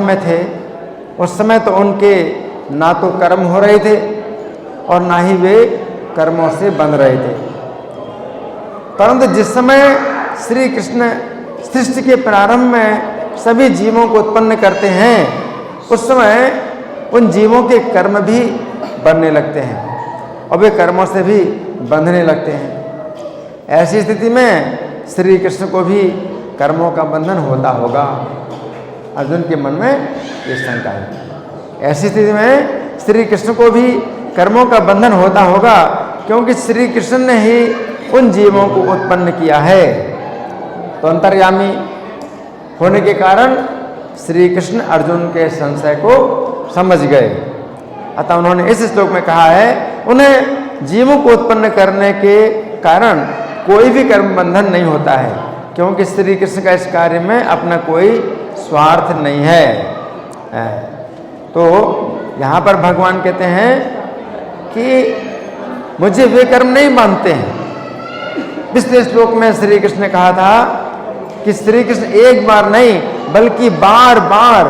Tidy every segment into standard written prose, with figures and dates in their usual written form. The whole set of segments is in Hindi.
में थे उस समय तो उनके ना तो कर्म हो रहे थे और ना ही वे कर्मों से बंध रहे थे। परंतु जिस समय श्री कृष्ण सृष्टि के प्रारंभ में सभी जीवों को उत्पन्न करते हैं उस समय उन जीवों के कर्म भी बनने लगते हैं और वे कर्मों से भी बंधने लगते हैं। ऐसी स्थिति में श्री कृष्ण को भी कर्मों का बंधन होता होगा। अर्जुन के मन में ये शंका है। ऐसी स्थिति में श्री कृष्ण को भी कर्मों का बंधन होता होगा क्योंकि श्री कृष्ण ने ही उन जीवों को उत्पन्न किया है। तो अंतर्यामी होने के कारण श्री कृष्ण अर्जुन के संशय को समझ गए। अतः उन्होंने इस श्लोक में कहा है उन्हें जीवों को उत्पन्न करने के कारण कोई भी कर्म बंधन नहीं होता है क्योंकि श्री कृष्ण का इस कार्य में अपना कोई स्वार्थ नहीं है। तो यहाँ पर भगवान कहते हैं कि मुझे वे कर्म नहीं मानते हैं। पिछले श्लोक में श्री कृष्ण ने कहा था कि श्री कृष्ण एक बार नहीं बल्कि बार बार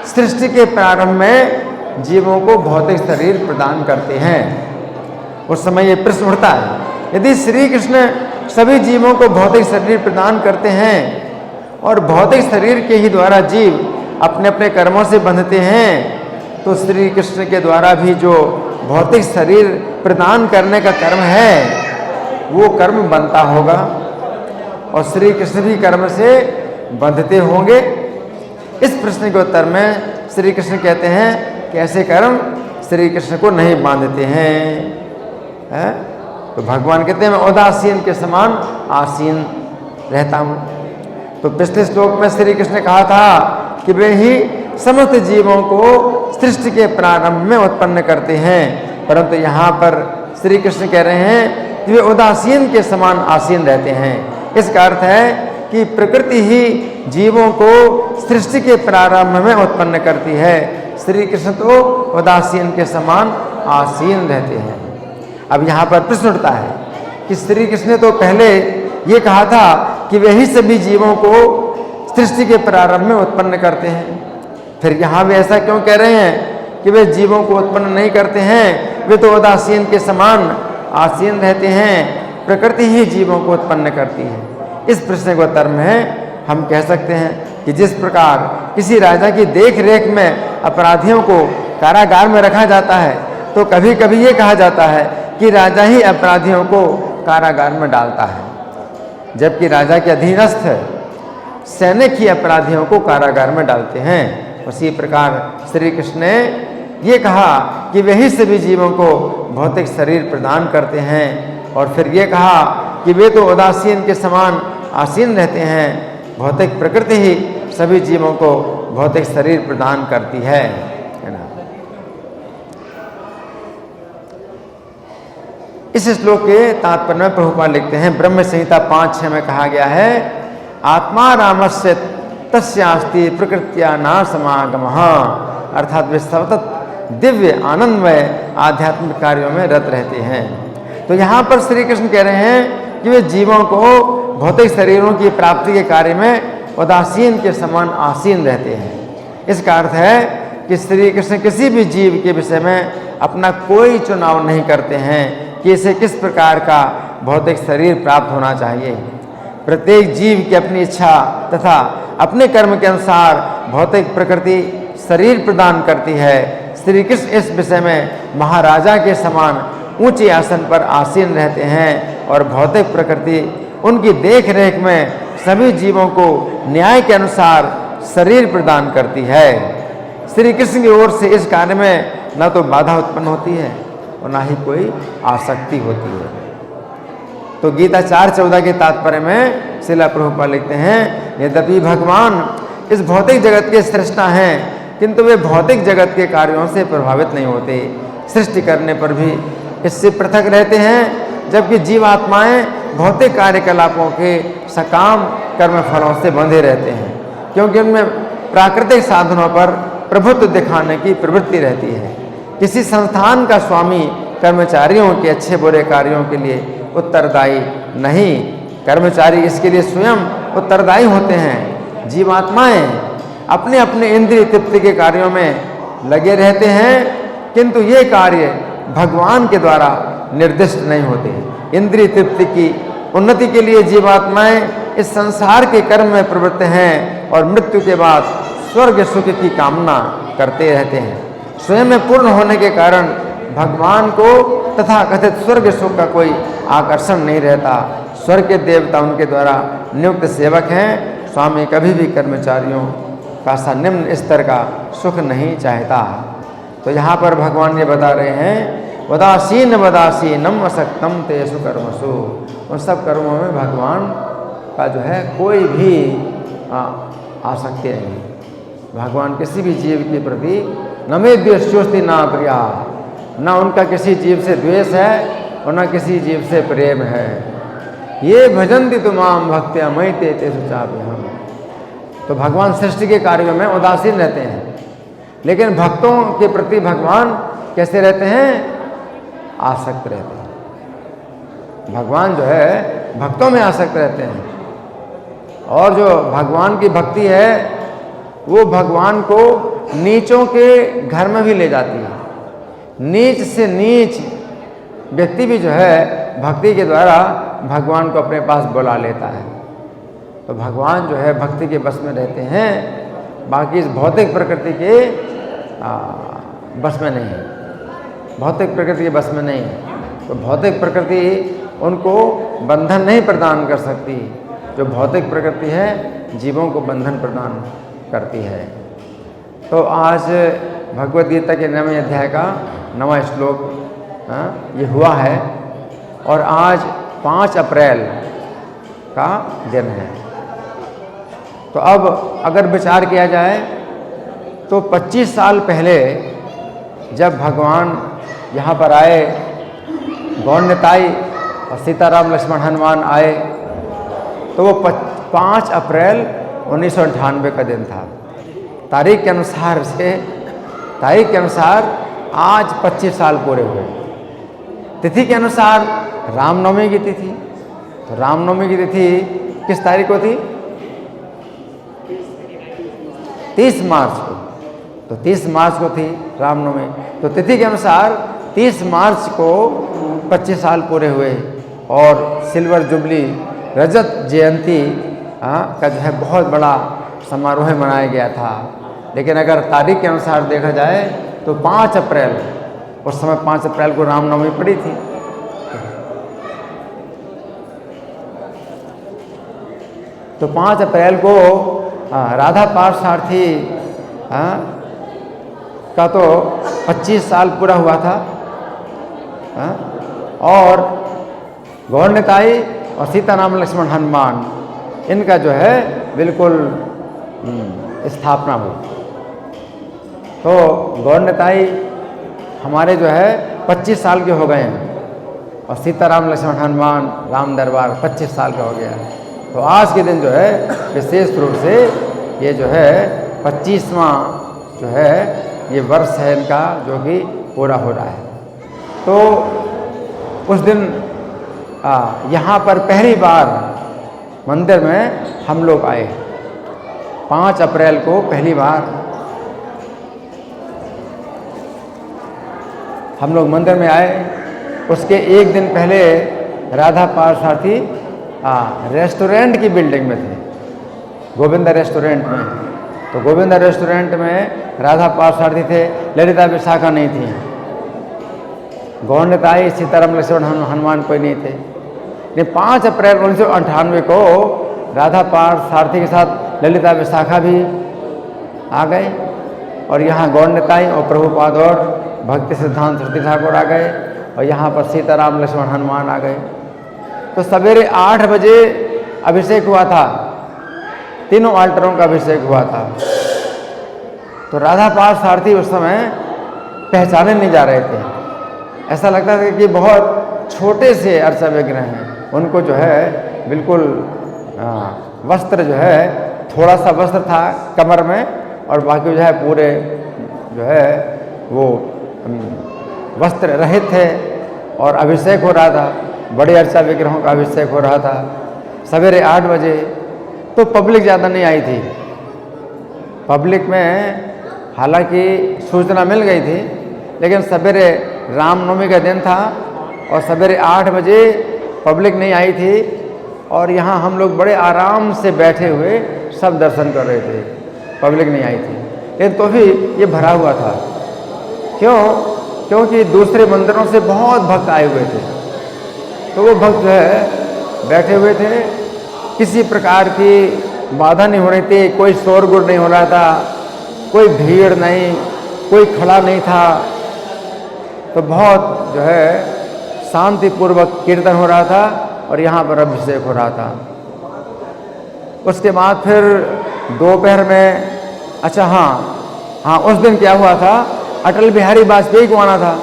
सृष्टि के प्रारंभ में जीवों को भौतिक शरीर प्रदान करते हैं। उस समय ये प्रश्न उठता है यदि श्री कृष्ण सभी जीवों को भौतिक शरीर प्रदान करते हैं और भौतिक शरीर के ही द्वारा जीव अपने अपने कर्मों से बंधते हैं तो श्री कृष्ण के द्वारा भी जो भौतिक शरीर प्रदान करने का कर्म है वो कर्म बनता होगा और श्री कृष्ण भी कर्म से बंधते होंगे। इस प्रश्न के उत्तर में श्री कृष्ण कहते हैं कि ऐसे कर्म श्री कृष्ण को नहीं बांधते हैं। तो भगवान कहते हैं मैं उदासीन के समान आसीन रहता हूँ। तो पिछले श्लोक में श्री कृष्ण ने कहा था कि वे ही समस्त जीवों को सृष्टि के प्रारंभ में उत्पन्न करते हैं, परंतु यहाँ पर श्री कृष्ण कह रहे हैं कि वे उदासीन के समान आसीन रहते हैं। इसका अर्थ है कि प्रकृति ही जीवों को सृष्टि के प्रारंभ में उत्पन्न करती है, श्री कृष्ण तो उदासीन के समान आसीन रहते हैं। अब यहाँ पर प्रश्न उठता है कि श्री कृष्ण ने तो पहले ये कहा था कि वे ही सभी जीवों को सृष्टि के प्रारंभ में उत्पन्न करते हैं, फिर यहाँ भी ऐसा क्यों कह रहे हैं कि वे जीवों को उत्पन्न नहीं करते हैं, वे तो उदासीन के समान आसीन रहते हैं, प्रकृति ही जीवों को उत्पन्न करती है। इस प्रश्न के उत्तर में हम कह सकते हैं कि जिस प्रकार किसी राजा की देख रेख में अपराधियों को कारागार में रखा जाता है तो कभी कभी ये कहा जाता है कि राजा ही अपराधियों को कारागार में डालता है, जबकि राजा के अधीनस्थ सैनिक ही अपराधियों को कारागार में डालते हैं। उसी प्रकार श्री कृष्ण ने ये कहा कि वे ही सभी जीवों को भौतिक शरीर प्रदान करते हैं और फिर ये कहा कि वे तो उदासीन के समान आसीन रहते हैं, भौतिक प्रकृति ही सभी जीवों को भौतिक शरीर प्रदान करती है ना। इस श्लोक के तात्पर्य में प्रभुपाद लिखते हैं ब्रह्म संहिता 5:6 में कहा गया है आत्मा रामस्य तस्यास्ति प्रकृत्या ना समागमः, अर्थात वे सतत दिव्य आनंदमय आध्यात्मिक कार्यों में रत रहते हैं। तो यहाँ पर श्री कृष्ण कह रहे हैं कि वे जीवों को भौतिक शरीरों की प्राप्ति के कार्य में उदासीन के समान आसीन रहते हैं। इसका अर्थ है कि श्री कृष्ण किसी भी जीव के विषय में अपना कोई चुनाव नहीं करते हैं कि इसे किस प्रकार का भौतिक शरीर प्राप्त होना चाहिए। प्रत्येक जीव की अपनी इच्छा तथा अपने कर्म के अनुसार भौतिक प्रकृति शरीर प्रदान करती है। श्री कृष्ण इस विषय में महाराजा के समान ऊंचे आसन पर आसीन रहते हैं और भौतिक प्रकृति उनकी देख रेख में सभी जीवों को न्याय के अनुसार शरीर प्रदान करती है। श्री कृष्ण की ओर से इस कार्य में न तो बाधा उत्पन्न होती है और न ही कोई आसक्ति होती है। तो गीता 4:14 के तात्पर्य में श्रील प्रभुपाद लिखते हैं यद्यपि भगवान इस भौतिक जगत के सृष्टा हैं किंतु वे भौतिक जगत के कार्यों से प्रभावित नहीं होते, सृष्टि करने पर भी इससे पृथक रहते हैं, जबकि जीवात्माएं भौतिक कार्यकलापों के सकाम कर्म फलों से बंधे रहते हैं क्योंकि उनमें प्राकृतिक साधनों पर प्रभुत्व दिखाने की प्रवृत्ति रहती है। किसी संस्थान का स्वामी कर्मचारियों के अच्छे बुरे कार्यों के लिए उत्तरदायी नहीं, कर्मचारी इसके लिए स्वयं उत्तरदायी होते हैं। जीवात्माएं अपने अपने इंद्रिय तृप्ति के कार्यों में लगे रहते हैं, किंतु ये कार्य भगवान के द्वारा निर्दिष्ट नहीं होते। इंद्रिय तृप्ति की उन्नति के लिए जीवात्माएं इस संसार के कर्म में प्रवृत्त हैं और मृत्यु के बाद स्वर्ग सुख की कामना करते रहते हैं। स्वयं में पूर्ण होने के कारण भगवान को तथा कथित स्वर्ग सुख का कोई आकर्षण नहीं रहता। स्वर्ग के देवता उनके द्वारा नियुक्त सेवक हैं। स्वामी कभी भी कर्मचारियों का सा निम्न स्तर का सुख नहीं चाहता। तो यहाँ पर भगवान ये बता रहे हैं, वदासीन वदासीनम असक्तम तेषु कर्मसु। उन सब कर्मों में भगवान का जो है कोई भी आसक्ति नहीं। भगवान किसी भी जीव के प्रति न मे द्वेष्योस्ति ना प्रिया, न उनका किसी जीव से द्वेष है और न किसी जीव से प्रेम है। ये भजन्ति तुमाम भक्त्या मयि ते तेषु चाप्यहम्। तो भगवान सृष्टि के कार्यों में उदासीन रहते हैं, लेकिन भक्तों के प्रति भगवान कैसे रहते हैं? आसक्त रहते हैं। भगवान जो है भक्तों में आसक्त रहते हैं। और जो भगवान की भक्ति है वो भगवान को नीचों के घर में भी ले जाती है। नीच से नीच व्यक्ति भी जो है भक्ति के द्वारा भगवान को अपने पास बुला लेता है। तो भगवान जो है भक्ति के बस में रहते हैं, बाकी इस भौतिक प्रकृति के बस में नहीं है। भौतिक प्रकृति के बस में नहीं है। तो भौतिक प्रकृति उनको बंधन नहीं प्रदान कर सकती। जो भौतिक प्रकृति है जीवों को बंधन प्रदान करती है। तो आज भगवद गीता के 9वें अध्याय का 9वां श्लोक ये हुआ है और आज 5 अप्रैल का दिन है। तो अब अगर विचार किया जाए तो 25 साल पहले जब भगवान यहाँ पर आए, गौर निताई और सीताराम लक्ष्मण हनुमान आए, तो वो 5 अप्रैल 1998 का दिन था। तारीख के अनुसार आज 25 साल पूरे हुए। तिथि के अनुसार रामनवमी की तिथि, तो रामनवमी की तिथि किस तारीख को थी? 30 मार्च को। तो 30 मार्च को थी रामनवमी। तो तिथि के अनुसार 30 मार्च को 25 साल पूरे हुए और सिल्वर जुबली रजत जयंती का जो है बहुत बड़ा समारोह मनाया गया था। लेकिन अगर तारीख के अनुसार देखा जाए तो 5 अप्रैल, उस समय 5 अप्रैल को रामनवमी पड़ी थी। तो 5 अप्रैल को राधा पार्थसारथी का तो 25 साल पूरा हुआ था। और गौर निताई और सीताराम लक्ष्मण हनुमान इनका जो है बिल्कुल स्थापना हुई। तो गौर निताई हमारे जो है 25 साल के हो गए हैं और सीताराम लक्ष्मण हनुमान राम दरबार 25 साल का हो गया। तो आज के दिन जो है विशेष रूप से ये जो है 25वां जो है ये वर्ष है इनका जो कि पूरा हो रहा है। तो उस दिन यहाँ पर पहली बार मंदिर में हम लोग आए। 5 अप्रैल को पहली बार हम लोग मंदिर में आए। उसके एक दिन पहले राधा पार्थसारथी रेस्टोरेंट की बिल्डिंग में थे, गोविंदा रेस्टोरेंट में। तो गोविंदा रेस्टोरेंट में राधा पार्थसारथी थे, ललिता विशाखा नहीं थी, गौर निताई सीताराम लक्ष्मण हनुमान कोई नहीं थे। लेकिन 5 अप्रैल 1998 को राधा पार्थसारथी के साथ ललिता विशाखा भी आ गए और यहाँ गौर निताई और प्रभुपाद और भक्ति सिद्धांत सरस्वती ठाकुर आ गए और यहाँ पर सीताराम लक्ष्मण हनुमान आ गए। तो सवेरे 8 बजे अभिषेक हुआ था, तीनों अल्टरों का अभिषेक हुआ था। तो राधा पार्थसारथी उस समय पहचाने नहीं जा रहे थे। ऐसा लगता था कि बहुत छोटे से अर्चा विग्रह हैं। उनको जो है बिल्कुल वस्त्र जो है थोड़ा सा वस्त्र था कमर में और बाकी जो है पूरे जो है वो वस्त्र रहित थे और अभिषेक हो रहा था। बड़े अर्चा विग्रहों का अभिषेक हो रहा था सवेरे 8 बजे। तो पब्लिक ज़्यादा नहीं आई थी। पब्लिक में हालांकि सूचना मिल गई थी, लेकिन सवेरे रामनवमी का दिन था और सवेरे 8 बजे पब्लिक नहीं आई थी और यहाँ हम लोग बड़े आराम से बैठे हुए सब दर्शन कर रहे थे, पब्लिक नहीं आई थी। लेकिन तो भी ये भरा हुआ था। क्यों? क्योंकि दूसरे मंदिरों से बहुत भक्त आए हुए थे, तो वो भक्त जो है बैठे हुए थे, किसी प्रकार की बाधा नहीं हो रही थी, कोई शोरगुल नहीं हो रहा था, कोई भीड़ नहीं, कोई खड़ा नहीं था। तो बहुत जो है शांतिपूर्वक कीर्तन हो रहा था और यहाँ पर अभिषेक हो रहा था। उसके बाद फिर दोपहर में, अच्छा हाँ, उस दिन क्या हुआ था, अटल बिहारी वाजपेयी को आना था,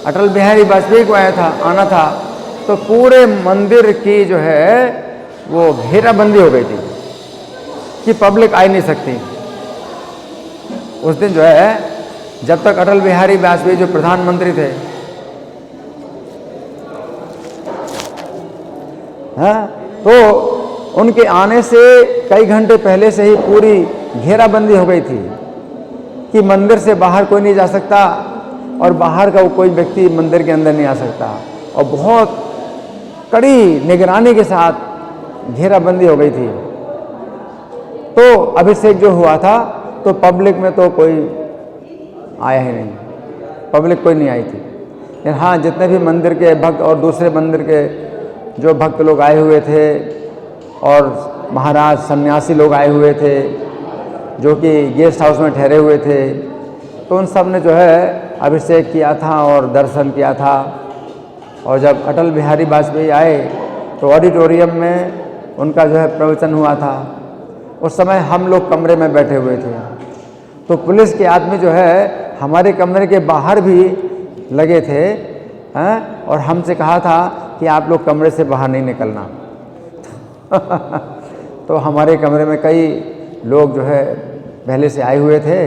अटल बिहारी वाजपेयी को आना था। तो पूरे मंदिर की जो है वो घेराबंदी हो गई थी कि पब्लिक आ नहीं सकती। उस दिन जो है जब तक अटल बिहारी वाजपेयी जो प्रधानमंत्री थे, तो उनके आने से कई घंटे पहले से ही पूरी घेराबंदी हो गई थी कि मंदिर से बाहर कोई नहीं जा सकता और बाहर का कोई व्यक्ति मंदिर के अंदर नहीं आ सकता, और बहुत कड़ी निगरानी के साथ घेराबंदी हो गई थी। तो अभिषेक जो हुआ था तो पब्लिक में तो कोई आया ही नहीं, पब्लिक कोई नहीं आई थी। लेकिन हाँ, जितने भी मंदिर के भक्त और दूसरे मंदिर के जो भक्त लोग आए हुए थे और महाराज सन्यासी लोग आए हुए थे जो कि गेस्ट हाउस में ठहरे हुए थे, तो उन सब ने जो है अभिषेक किया था और दर्शन किया था। और जब अटल बिहारी वाजपेयी आए तो ऑडिटोरियम में उनका जो है प्रवचन हुआ था। उस समय हम लोग कमरे में बैठे हुए थे, तो पुलिस के आदमी जो है हमारे कमरे के बाहर भी लगे थे, और हमसे कहा था कि आप लोग कमरे से बाहर नहीं निकलना। तो हमारे कमरे में कई लोग जो है पहले से आए हुए थे,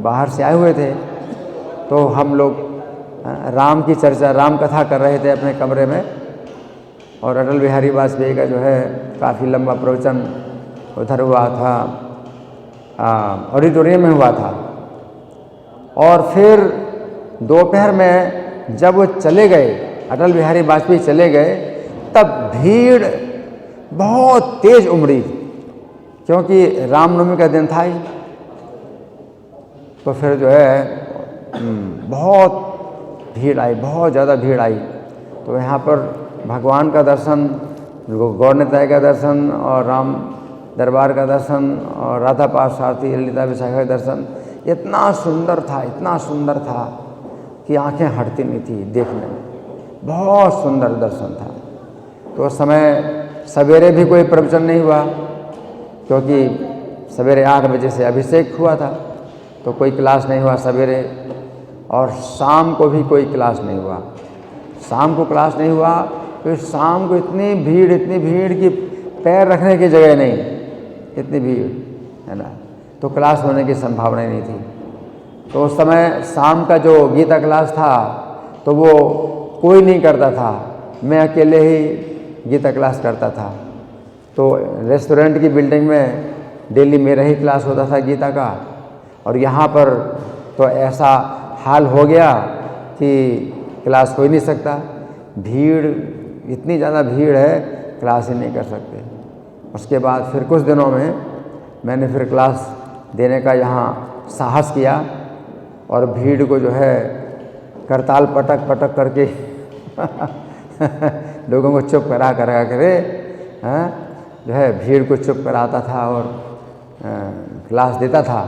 बाहर से आए हुए थे, तो हम लोग राम की चर्चा, राम कथा कर रहे थे अपने कमरे में, और अटल बिहारी वाजपेयी का जो है काफ़ी लंबा प्रवचन उधर हुआ था, ऑडिटोरियम में हुआ था। और फिर दोपहर में जब वो चले गए, अटल बिहारी वाजपेयी चले गए, तब भीड़ बहुत तेज उमड़ी, क्योंकि रामनवमी का दिन था ही। तो फिर जो है बहुत भीड़ आई, बहुत ज़्यादा भीड़ आई। तो यहाँ पर भगवान का दर्शन, गौरनिताय का दर्शन और राम दरबार का दर्शन और राधा पार्षार्थी ललिता विशाखा का दर्शन इतना सुंदर था, इतना सुंदर था कि आंखें हटती नहीं थी देखने में, बहुत सुंदर दर्शन था। तो उस समय सवेरे भी कोई प्रवचन नहीं हुआ, क्योंकि सवेरे 8 बजे से अभिषेक हुआ था, तो कोई क्लास नहीं हुआ सवेरे। और शाम को भी कोई क्लास नहीं हुआ, शाम को क्लास नहीं हुआ क्योंकि शाम को इतनी भीड़ कि पैर रखने की जगह नहीं, इतनी भीड़ है ना, तो क्लास होने की संभावना ही नहीं थी। तो उस समय शाम का जो गीता क्लास था तो वो कोई नहीं करता था, मैं अकेले ही गीता क्लास करता था। तो रेस्टोरेंट की बिल्डिंग में डेली मेरा ही क्लास होता था गीता का, और यहाँ पर तो ऐसा हाल हो गया कि क्लास हो ही नहीं सकता, भीड़ इतनी ज़्यादा भीड़ है, क्लास ही नहीं कर सकते। उसके बाद फिर कुछ दिनों में मैंने फिर क्लास देने का यहाँ साहस किया, और भीड़ को जो है करताल पटक पटक करके लोगों को चुप करा करे जो है भीड़ को चुप कराता था और क्लास देता था।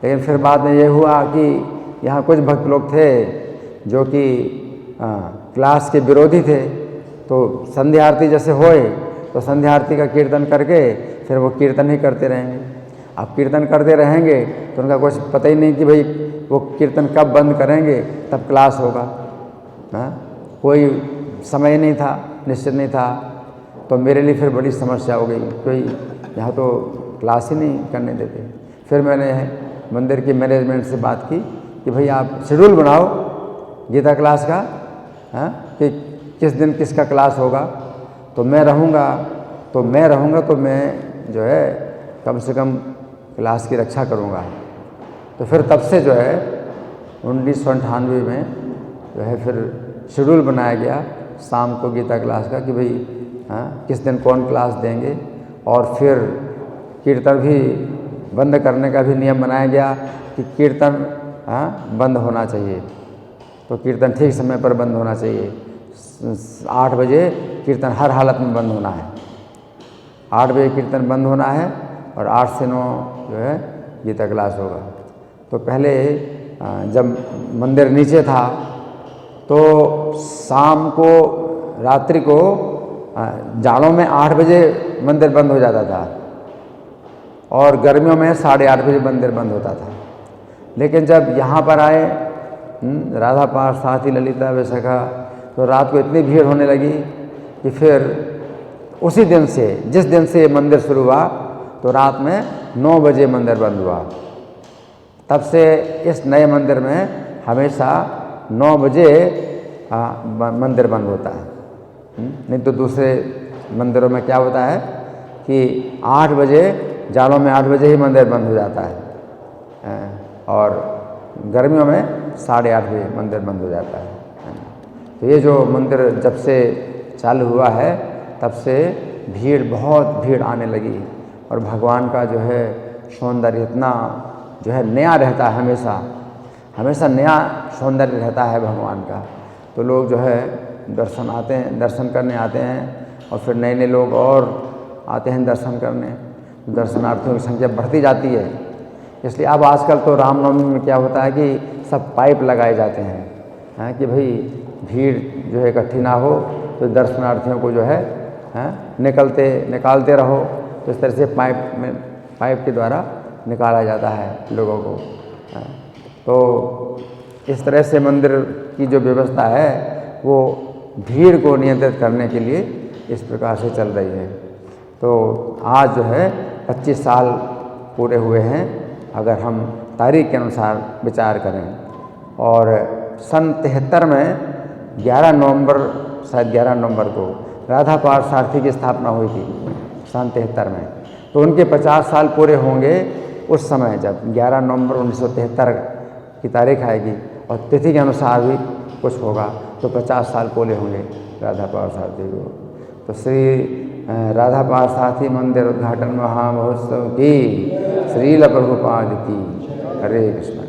लेकिन फिर बाद में ये हुआ कि यहाँ कुछ भक्त लोग थे जो कि क्लास के विरोधी थे, तो संध्या आरती जैसे होए तो संध्या आरती का कीर्तन करके फिर वो कीर्तन ही करते रहेंगे। अब कीर्तन करते रहेंगे तो उनका कुछ पता ही नहीं कि भाई वो कीर्तन कब बंद करेंगे तब क्लास होगा, कोई समय नहीं था, निश्चित नहीं था। तो मेरे लिए फिर बड़ी समस्या हो गई, कोई यहाँ तो क्लास ही नहीं करने देते। फिर मैंने मंदिर की मैनेजमेंट से बात की कि भाई आप शेड्यूल बनाओ गीता क्लास का, कि किस दिन किसका क्लास होगा। तो मैं रहूँगा तो मैं जो है कम से कम क्लास की रक्षा करूँगा। तो फिर तब से जो है 1998 में जो है फिर शेड्यूल बनाया गया शाम को गीता क्लास का कि भाई किस दिन कौन क्लास देंगे। और फिर कीर्तन भी बंद करने का भी नियम बनाया गया कि कीर्तन बंद होना चाहिए। तो कीर्तन ठीक समय पर बंद होना चाहिए। 8 बजे कीर्तन हर हालत में बंद होना है। 8 बजे कीर्तन बंद होना है और 8 से 9 जो है गीता क्लास होगा। तो पहले जब मंदिर नीचे था तो शाम को रात्रि को जाड़ों में 8 बजे मंदिर बंद हो जाता था और गर्मियों में 8:30 बजे मंदिर बंद होता था। लेकिन जब यहाँ पर आए राधा पार्थ साथी ललिता विशाखा, तो रात को इतनी भीड़ होने लगी कि फिर उसी दिन से, जिस दिन से ये मंदिर शुरू हुआ, तो रात में 9 बजे मंदिर बंद हुआ। तब से इस नए मंदिर में हमेशा 9 बजे मंदिर बंद होता है। नहीं तो दूसरे मंदिरों में क्या होता है कि 8 बजे, जाड़ों में 8 बजे ही मंदिर बंद हो जाता है और गर्मियों में 8:30 बजे मंदिर बंद हो जाता है। तो ये जो मंदिर जब से चालू हुआ है तब से बहुत भीड़ आने लगी और भगवान का जो है सौंदर्य इतना जो है नया रहता है, हमेशा नया सौंदर्य रहता है भगवान का। तो लोग जो है दर्शन करने आते हैं और फिर नए नए लोग और आते हैं दर्शन करने। दर्शनार्थियों की संख्या बढ़ती जाती है। इसलिए अब आजकल तो रामनवमी में क्या होता है कि सब पाइप लगाए जाते हैं कि भाई भीड़ जो है इकट्ठी ना हो, तो दर्शनार्थियों को जो है निकालते रहो। तो इस तरह से पाइप के द्वारा निकाला जाता है लोगों को। तो इस तरह से मंदिर की जो व्यवस्था है वो भीड़ को नियंत्रित करने के लिए इस प्रकार से चल रही है। तो आज जो है 25 साल पूरे हुए हैं अगर हम तारीख के अनुसार विचार करें। और सन 73 में 11 नवंबर, शायद 11 नवंबर को राधा पार्थ सारथी की स्थापना हुई थी सन 73 में। तो उनके 50 साल पूरे होंगे उस समय जब 11 नवंबर 1973 की तारीख आएगी और तिथि के अनुसार भी कुछ होगा तो 50 साल पूरे होंगे राधा पार्थ सारथी को। तो श्री राधा पार्थ सारथी मंदिर उद्घाटन महामहोत्सव की श्रील प्रभुपाद की। हरे कृष्ण।